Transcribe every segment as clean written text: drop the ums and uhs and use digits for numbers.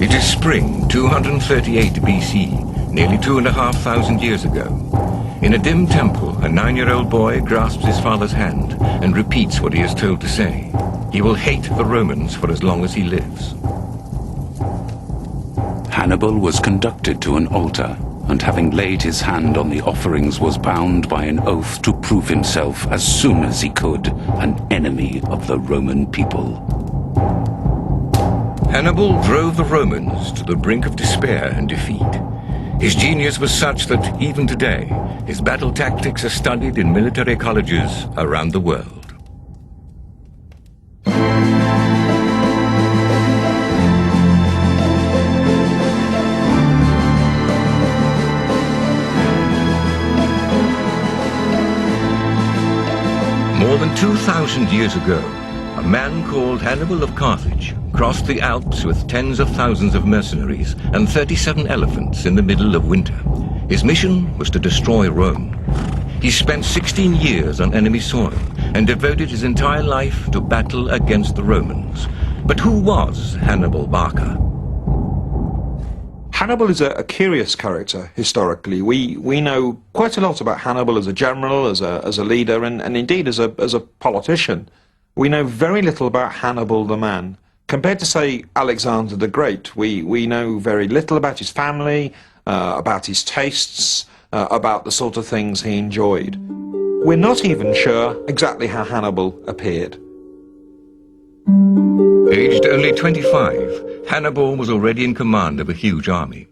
It is spring 238 BC, nearly 2,500 years ago. In a dim temple, a 9-year-old boy grasps his father's hand and repeats what he is told to say. He will hate the Romans for as long as he lives. Hannibal was conducted to an altar, and having laid his hand on the offerings was bound by an oath to prove himself as soon as he could an enemy of the Roman people. Hannibal drove the Romans to the brink of despair and defeat. His genius was such that even today, his battle tactics are studied in military colleges around the world. More than 2,000 years ago, a man called Hannibal of Carthage crossed the Alps with tens of thousands of mercenaries and 37 elephants in the middle of winter. His mission was to destroy Rome. He spent 16 years on enemy soil and devoted his entire life to battle against the Romans. But who was Hannibal Barca? Hannibal is a curious character historically. We know quite a lot about Hannibal as a general, as a leader, and indeed as a politician. We know very little about Hannibal the man. Compared to, say, Alexander the Great, we know very little about his family, about his tastes, about the sort of things he enjoyed. We're not even sure exactly how Hannibal appeared. Aged only 25, Hannibal was already in command of a huge army.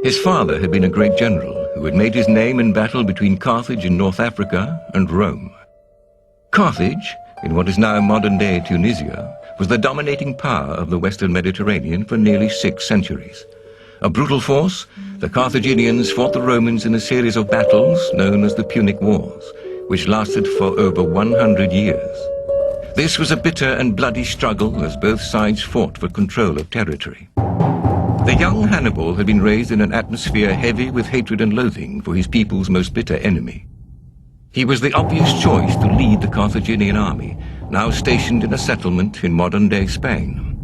His father had been a great general who had made his name in battle between Carthage in North Africa and Rome. Carthage, in what is now modern-day Tunisia, was the dominating power of the Western Mediterranean for nearly 6 centuries. A brutal force, the Carthaginians fought the Romans in a series of battles known as the Punic Wars, which lasted for over 100 years. This was a bitter and bloody struggle as both sides fought for control of territory. The young Hannibal had been raised in an atmosphere heavy with hatred and loathing for his people's most bitter enemy. He was the obvious choice to lead the Carthaginian army, now stationed in a settlement in modern-day Spain.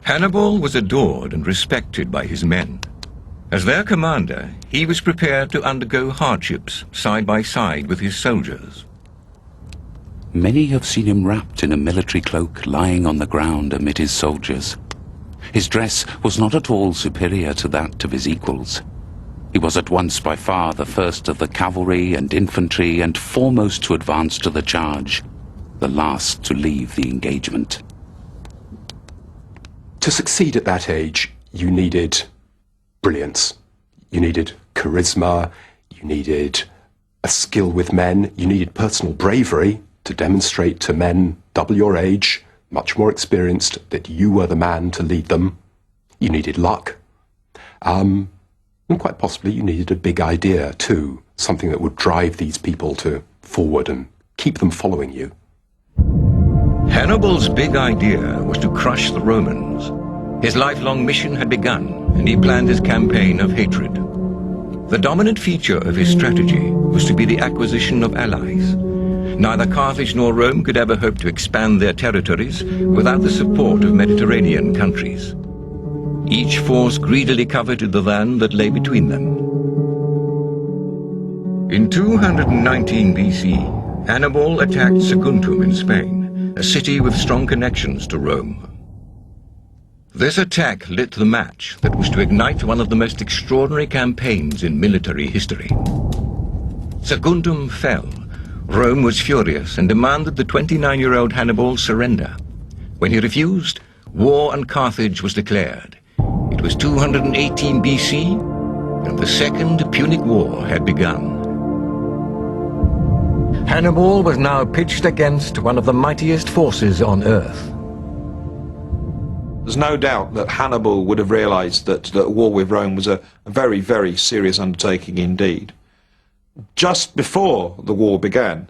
Hannibal was adored and respected by his men. As their commander, he was prepared to undergo hardships side by side with his soldiers. Many have seen him wrapped in a military cloak lying on the ground amid his soldiers. His dress was not at all superior to that of his equals. He was at once by far the first of the cavalry and infantry and foremost to advance to the charge, the last to leave the engagement. To succeed at that age, you needed brilliance. You needed charisma, you needed a skill with men, you needed personal bravery to demonstrate to men double your age, much more experienced, that you were the man to lead them. You needed luck. And quite possibly you needed a big idea too, something that would drive these people to forward and keep them following you. Hannibal's big idea was to crush the Romans. His lifelong mission had begun, and he planned his campaign of hatred. The dominant feature of his strategy was to be the acquisition of allies. Neither Carthage nor Rome could ever hope to expand their territories without the support of Mediterranean countries. Each force greedily coveted the land that lay between them. In 219 BC, Hannibal attacked Saguntum in Spain, a city with strong connections to Rome. This attack lit the match that was to ignite one of the most extraordinary campaigns in military history. Saguntum fell. Rome was furious and demanded the 29-year-old Hannibal surrender. When he refused, war on Carthage was declared. It was 218 BC, and the Second Punic War had begun. Hannibal was now pitched against one of the mightiest forces on earth. There's no doubt that Hannibal would have realised that a war with Rome was a very, very serious undertaking indeed. Just before the war began,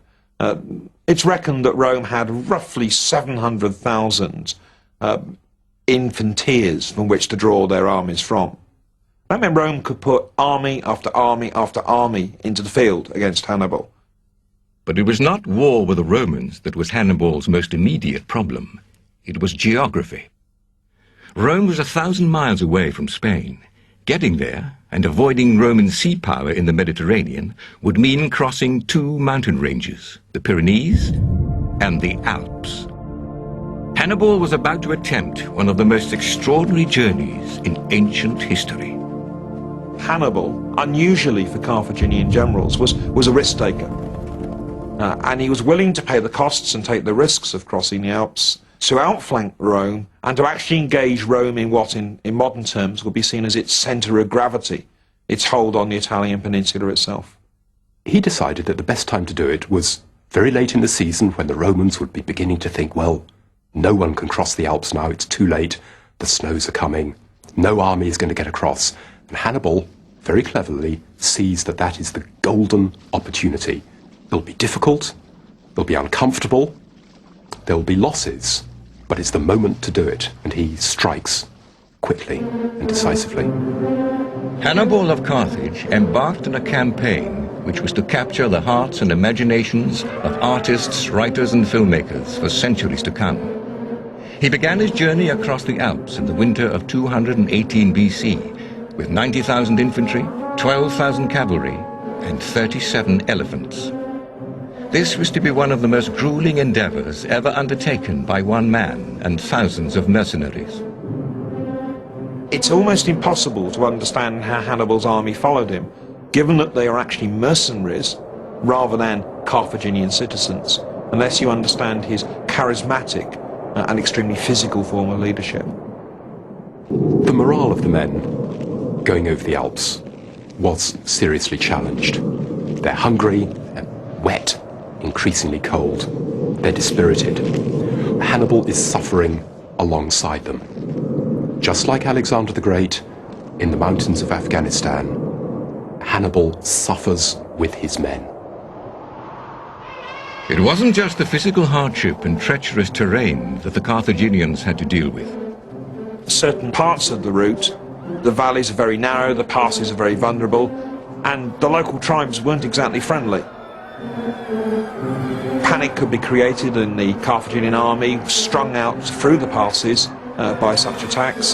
it's reckoned that Rome had roughly 700,000 infanteers from which to draw their armies from. That meant Rome could put army after army after army into the field against Hannibal. But it was not war with the Romans that was Hannibal's most immediate problem. It was geography. Rome was 1,000 miles away from Spain. Getting there, and avoiding Roman sea power in the Mediterranean, would mean crossing two mountain ranges, the Pyrenees and the Alps. Hannibal was about to attempt one of the most extraordinary journeys in ancient history. Hannibal, unusually for Carthaginian generals, was a risk-taker. And he was willing to pay the costs and take the risks of crossing the Alps to outflank Rome and to actually engage Rome in what, in modern terms, would be seen as its centre of gravity, its hold on the Italian peninsula itself. He decided that the best time to do it was very late in the season, when the Romans would be beginning to think, well, no one can cross the Alps now, it's too late, the snows are coming, no army is going to get across. And Hannibal, very cleverly, sees that that is the golden opportunity. It'll be difficult, it'll be uncomfortable, there'll be losses, but it's the moment to do it, and he strikes quickly and decisively. Hannibal of Carthage embarked on a campaign which was to capture the hearts and imaginations of artists, writers and filmmakers for centuries to come. He began his journey across the Alps in the winter of 218 BC with 90,000 infantry, 12,000 cavalry and 37 elephants. This was to be one of the most grueling endeavors ever undertaken by one man and thousands of mercenaries. It's almost impossible to understand how Hannibal's army followed him, given that they are actually mercenaries rather than Carthaginian citizens, unless you understand his charismatic and extremely physical form of leadership. The morale of the men going over the Alps was seriously challenged. They're hungry, they're wet, increasingly cold. They're dispirited. Hannibal is suffering alongside them. Just like Alexander the Great in the mountains of Afghanistan, Hannibal suffers with his men. It wasn't just the physical hardship and treacherous terrain that the Carthaginians had to deal with. Certain parts of the route, the valleys are very narrow, the passes are very vulnerable, and the local tribes weren't exactly friendly. Panic could be created in the Carthaginian army, strung out through the passes by such attacks.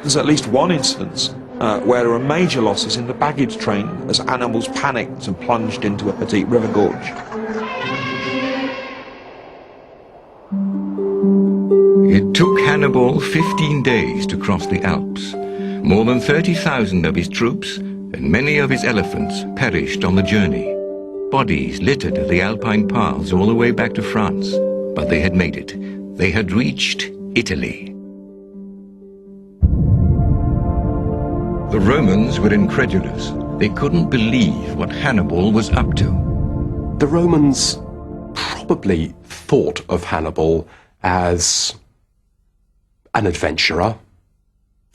There's at least one instance where there were major losses in the baggage train as animals panicked and plunged into a petite river gorge. It took Hannibal 15 days to cross the Alps. More than 30,000 of his troops and many of his elephants perished on the journey. Bodies littered the Alpine paths all the way back to France, but they had made it. They had reached Italy. The Romans were incredulous. They couldn't believe what Hannibal was up to. The Romans probably thought of Hannibal as an adventurer,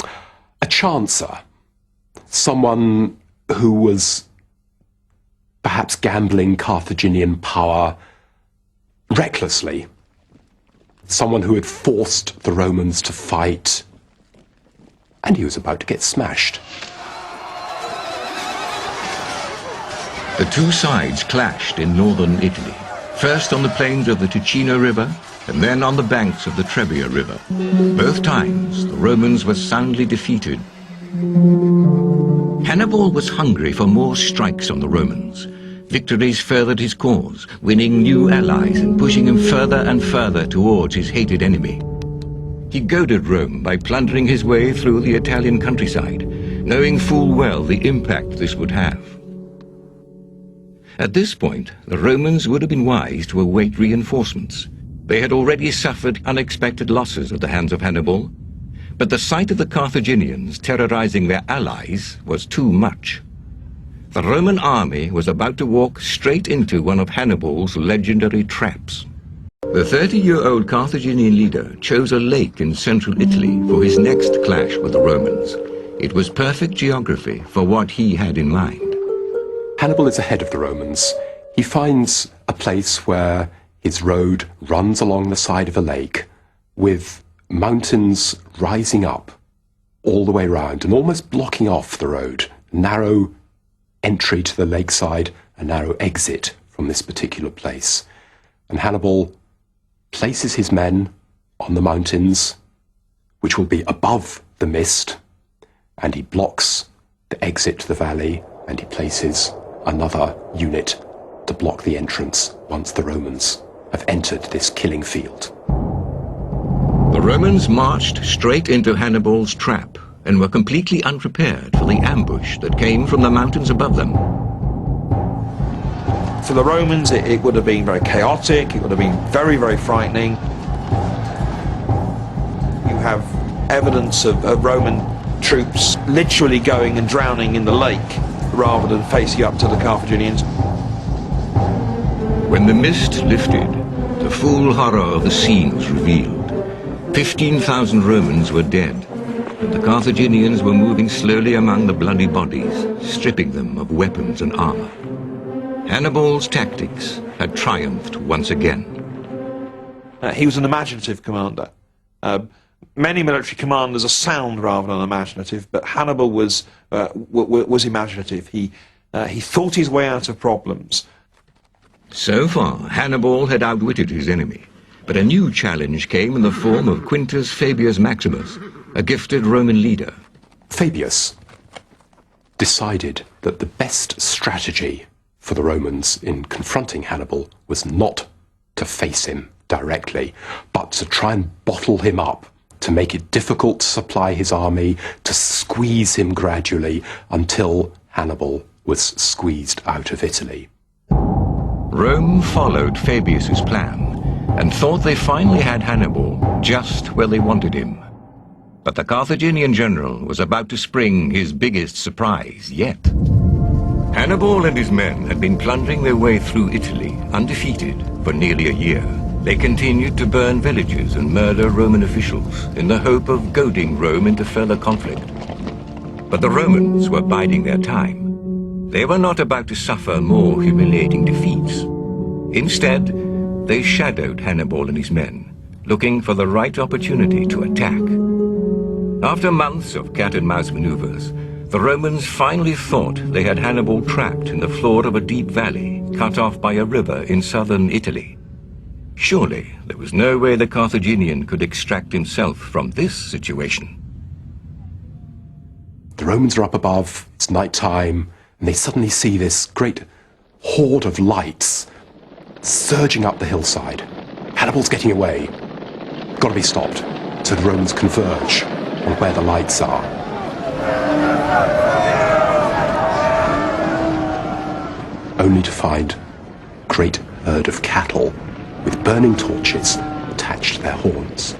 a chancer, someone who was perhaps gambling Carthaginian power recklessly, someone who had forced the Romans to fight, and he was about to get smashed. The two sides clashed in northern Italy, first on the plains of the Ticino River and then on the banks of the Trebia River. Both times the Romans were soundly defeated. Hannibal was hungry for more strikes on the Romans. Victories furthered his cause, winning new allies and pushing him further and further towards his hated enemy. He goaded Rome by plundering his way through the Italian countryside, knowing full well the impact this would have. At this point, the Romans would have been wise to await reinforcements. They had already suffered unexpected losses at the hands of Hannibal, but the sight of the Carthaginians terrorizing their allies was too much. The Roman army was about to walk straight into one of Hannibal's legendary traps. The 30-year-old Carthaginian leader chose a lake in central Italy for his next clash with the Romans. It was perfect geography for what he had in mind. Hannibal is ahead of the Romans. He finds a place where his road runs along the side of a lake with mountains rising up all the way round and almost blocking off the road. Narrow entry to the lakeside, a narrow exit from this particular place. And Hannibal places his men on the mountains, which will be above the mist, and he blocks the exit to the valley, and he places another unit to block the entrance once the Romans have entered this killing field. The Romans marched straight into Hannibal's trap and were completely unprepared for the ambush that came from the mountains above them. For the Romans, it would have been very chaotic, it would have been very, very frightening. You have evidence of Roman troops literally going and drowning in the lake rather than facing up to the Carthaginians. When the mist lifted, the full horror of the scene was revealed. 15,000 Romans were dead, and the Carthaginians were moving slowly among the bloody bodies, stripping them of weapons and armor. Hannibal's tactics had triumphed once again. He was an imaginative commander. Many military commanders are sound rather than imaginative, but Hannibal was imaginative. He thought his way out of problems. So far, Hannibal had outwitted his enemy, but a new challenge came in the form of Quintus Fabius Maximus, a gifted Roman leader. Fabius decided that the best strategy for the Romans in confronting Hannibal was not to face him directly, but to try and bottle him up, to make it difficult to supply his army, to squeeze him gradually until Hannibal was squeezed out of Italy. Rome followed Fabius's plan and thought they finally had Hannibal just where they wanted him. But the Carthaginian general was about to spring his biggest surprise yet. Hannibal and his men had been plundering their way through Italy, undefeated, for nearly a year. They continued to burn villages and murder Roman officials in the hope of goading Rome into further conflict. But the Romans were biding their time. They were not about to suffer more humiliating defeats. Instead, they shadowed Hannibal and his men, looking for the right opportunity to attack. After months of cat-and-mouse maneuvers, the Romans finally thought they had Hannibal trapped in the floor of a deep valley cut off by a river in southern Italy. Surely there was no way the Carthaginian could extract himself from this situation. The Romans are up above, it's night time, and they suddenly see this great horde of lights surging up the hillside. Hannibal's getting away. Got to be stopped. So the Romans converge on where the lights are. Only to find a great herd of cattle with burning torches attached to their horns.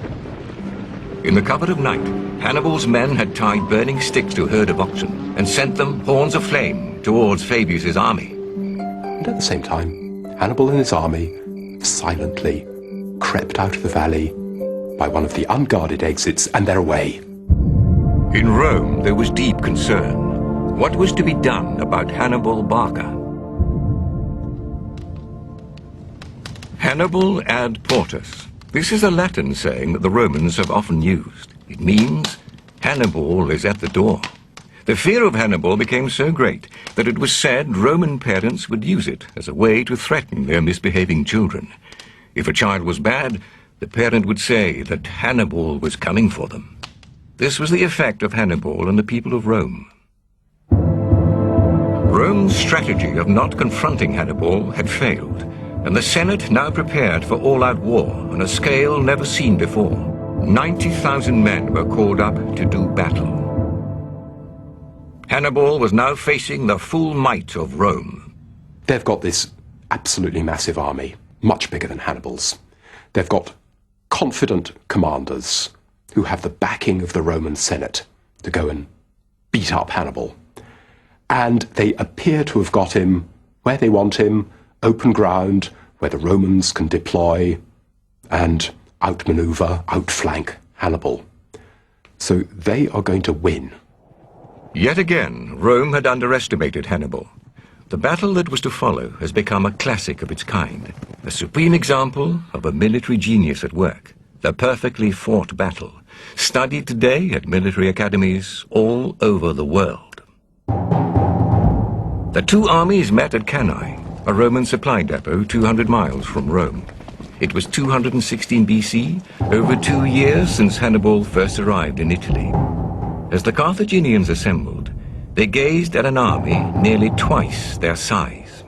In the cover of night, Hannibal's men had tied burning sticks to a herd of oxen and sent them, horns of flame, towards Fabius's army. And at the same time, Hannibal and his army silently crept out of the valley by one of the unguarded exits, and they're away. In Rome, there was deep concern. What was to be done about Hannibal Barca? Hannibal ad portus. This is a Latin saying that the Romans have often used. It means Hannibal is at the door. The fear of Hannibal became so great that it was said Roman parents would use it as a way to threaten their misbehaving children. If a child was bad, the parent would say that Hannibal was coming for them. This was the effect of Hannibal on the people of Rome. Rome's strategy of not confronting Hannibal had failed, and the Senate now prepared for all-out war on a scale never seen before. 90,000 men were called up to do battle. Hannibal was now facing the full might of Rome. They've got this absolutely massive army, much bigger than Hannibal's. They've got confident commanders who have the backing of the Roman Senate to go and beat up Hannibal. And they appear to have got him where they want him, open ground, where the Romans can deploy and outmaneuver, outflank Hannibal. So they are going to win. Yet again, Rome had underestimated Hannibal. The battle that was to follow has become a classic of its kind, a supreme example of a military genius at work, the perfectly fought battle, studied today at military academies all over the world. The two armies met at Cannae, a Roman supply depot 200 miles from Rome. It was 216 BC, over 2 years since Hannibal first arrived in Italy. As the Carthaginians assembled, they gazed at an army nearly twice their size.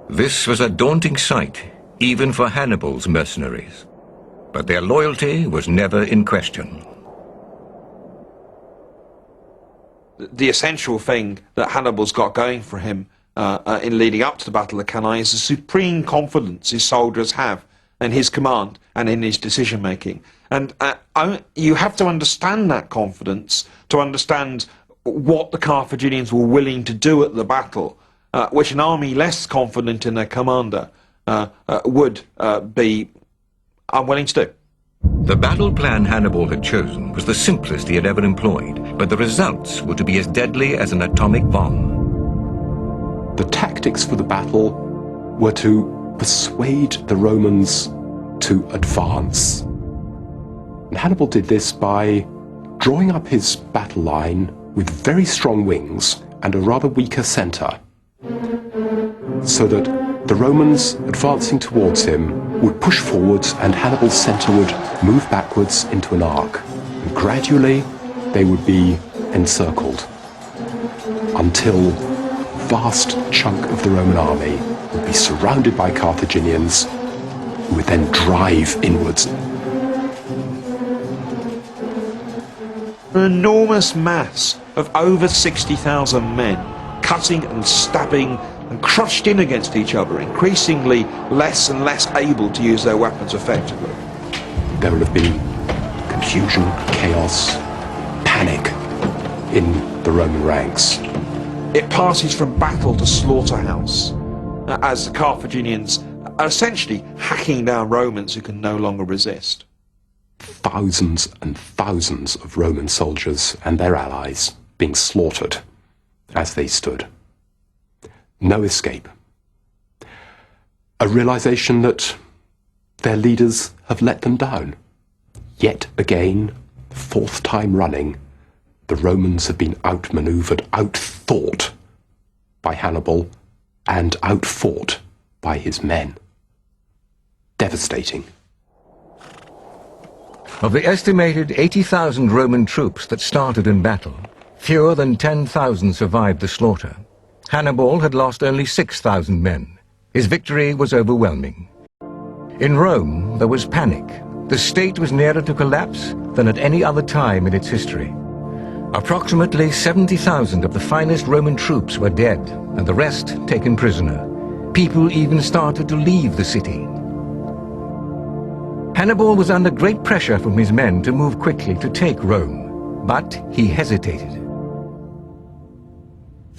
This was a daunting sight, even for Hannibal's mercenaries. But their loyalty was never in question. The essential thing that Hannibal's got going for him in leading up to the Battle of Cannae is the supreme confidence his soldiers have in his command and in his decision-making. And you have to understand that confidence to understand what the Carthaginians were willing to do at the battle, which an army less confident in their commander would be unwilling to do. The battle plan Hannibal had chosen was the simplest he had ever employed, but the results were to be as deadly as an atomic bomb. The tactics for the battle were to persuade the Romans to advance. And Hannibal did this by drawing up his battle line with very strong wings and a rather weaker centre, so that the Romans advancing towards him would push forwards and Hannibal's centre would move backwards into an arc. And gradually they would be encircled until a vast chunk of the Roman army would be surrounded by Carthaginians who would then drive inwards. An enormous mass of over 60,000 men, cutting and stabbing and crushed in against each other, increasingly less and less able to use their weapons effectively. There will have been confusion, chaos, panic in the Roman ranks. It passes from battle to slaughterhouse, as the Carthaginians are essentially hacking down Romans who can no longer resist. Thousands and thousands of Roman soldiers and their allies being slaughtered as they stood. No escape. A realization that their leaders have let them down. Yet again, fourth time running, the Romans have been outmaneuvered, outthought by Hannibal and outfought by his men. Devastating. Of the estimated 80,000 Roman troops that started in battle, fewer than 10,000 survived the slaughter. Hannibal had lost only 6,000 men. His victory was overwhelming. In Rome, there was panic. The state was nearer to collapse than at any other time in its history. Approximately 70,000 of the finest Roman troops were dead, and the rest taken prisoner. People even started to leave the city. Hannibal was under great pressure from his men to move quickly to take Rome, but he hesitated.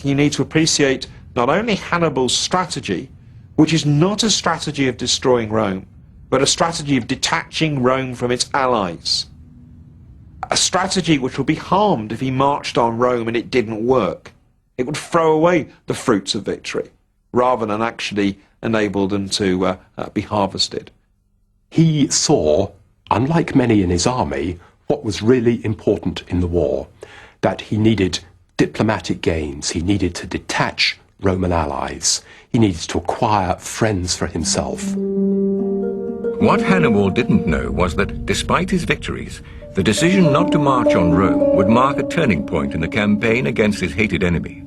You need to appreciate not only Hannibal's strategy, which is not a strategy of destroying Rome, but a strategy of detaching Rome from its allies. A strategy which would be harmed if he marched on Rome and it didn't work. It would throw away the fruits of victory, rather than actually enable them to be harvested. He saw, unlike many in his army, what was really important in the war, that he needed diplomatic gains, he needed to detach Roman allies, he needed to acquire friends for himself. What Hannibal didn't know was that, despite his victories, the decision not to march on Rome would mark a turning point in the campaign against his hated enemy.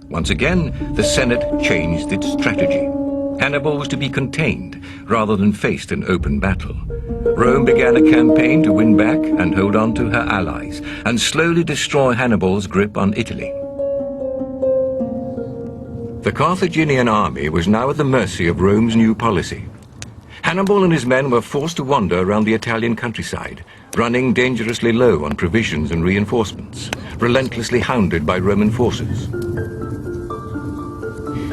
Once again, the Senate changed its strategy. Hannibal was to be contained rather than faced in open battle. Rome began a campaign to win back and hold on to her allies and slowly destroy Hannibal's grip on Italy. The Carthaginian army was now at the mercy of Rome's new policy. Hannibal and his men were forced to wander around the Italian countryside, running dangerously low on provisions and reinforcements, relentlessly hounded by Roman forces.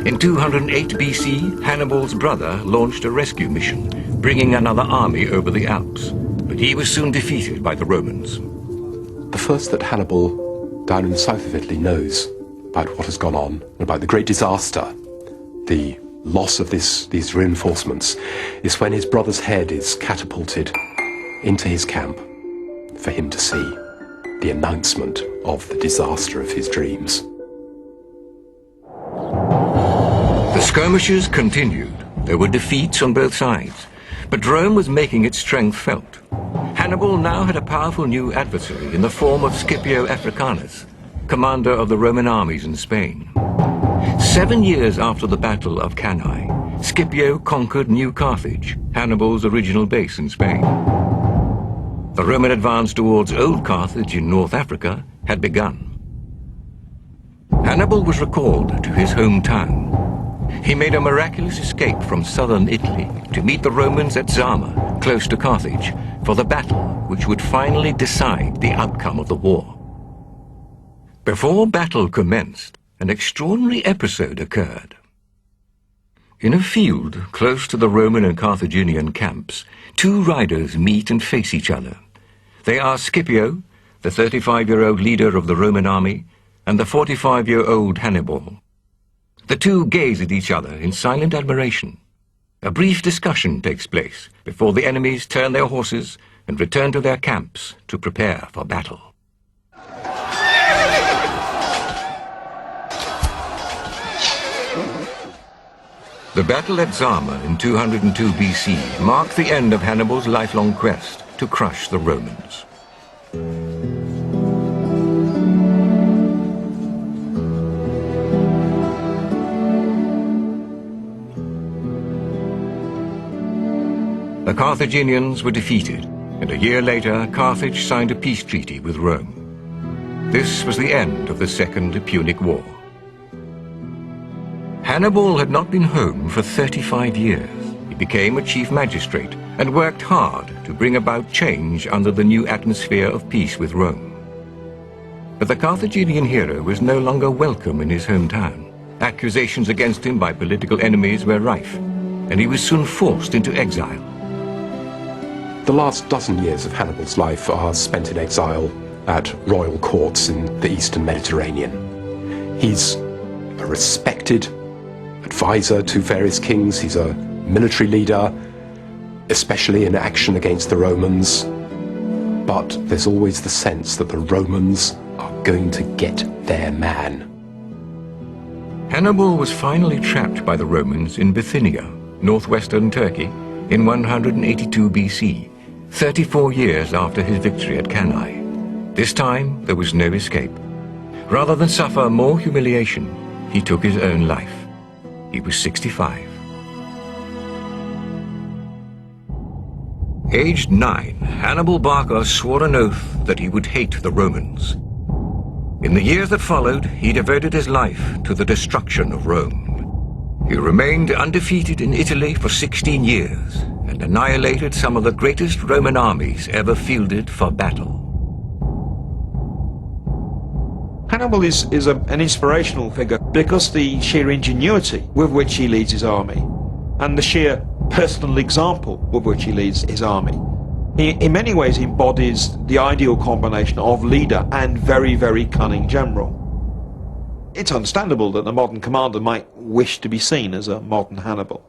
In 208 BC, Hannibal's brother launched a rescue mission, bringing another army over the Alps, but he was soon defeated by the Romans. The first that Hannibal, down in the south of Italy, knows about what has gone on, about the great disaster, the loss of these reinforcements, is when his brother's head is catapulted into his camp for him to see the announcement of the disaster of his dreams. The Skirmishes continued. There were defeats on both sides, but Rome was making its strength felt. Hannibal now had a powerful new adversary in the form of Scipio Africanus, commander of the Roman armies in Spain. 7 years after the Battle of Cannae, Scipio conquered New Carthage, Hannibal's original base in Spain. The Roman advance towards Old Carthage in North Africa had begun. Hannibal was recalled to his hometown. He made a miraculous escape from southern Italy to meet the Romans at Zama, close to Carthage, for the battle which would finally decide the outcome of the war. Before battle commenced, an extraordinary episode occurred. In a field close to the Roman and Carthaginian camps, two riders meet and face each other. They are Scipio, the 35-year-old leader of the Roman army, and the 45-year-old Hannibal. The two gaze at each other in silent admiration. A brief discussion takes place before the enemies turn their horses and return to their camps to prepare for battle. The battle at Zama in 202 BC marked the end of Hannibal's lifelong quest to crush the Romans. The Carthaginians were defeated, and a year later Carthage signed a peace treaty with Rome. This was the end of the Second Punic War. Hannibal had not been home for 35 years. He became a chief magistrate and worked hard to bring about change under the new atmosphere of peace with Rome. But the Carthaginian hero was no longer welcome in his hometown. Accusations against him by political enemies were rife, and he was soon forced into exile. The last dozen years of Hannibal's life are spent in exile at royal courts in the Eastern Mediterranean. He's a respected advisor to various kings. He's a military leader, especially in action against the Romans. But there's always the sense that the Romans are going to get their man. Hannibal was finally trapped by the Romans in Bithynia, northwestern Turkey, in 182 BC, 34 years after his victory at Cannae. This time, there was no escape. Rather than suffer more humiliation, he took his own life. He was 65. Aged 9, Hannibal Barca swore an oath that he would hate the Romans. In the years that followed, he devoted his life to the destruction of Rome. He remained undefeated in Italy for 16 years and annihilated some of the greatest Roman armies ever fielded for battle. Hannibal is an inspirational figure because the sheer ingenuity with which he leads his army and the sheer personal example with which he leads his army. He in many ways embodies the ideal combination of leader and very, very cunning general. It's understandable that a modern commander might wish to be seen as a modern Hannibal.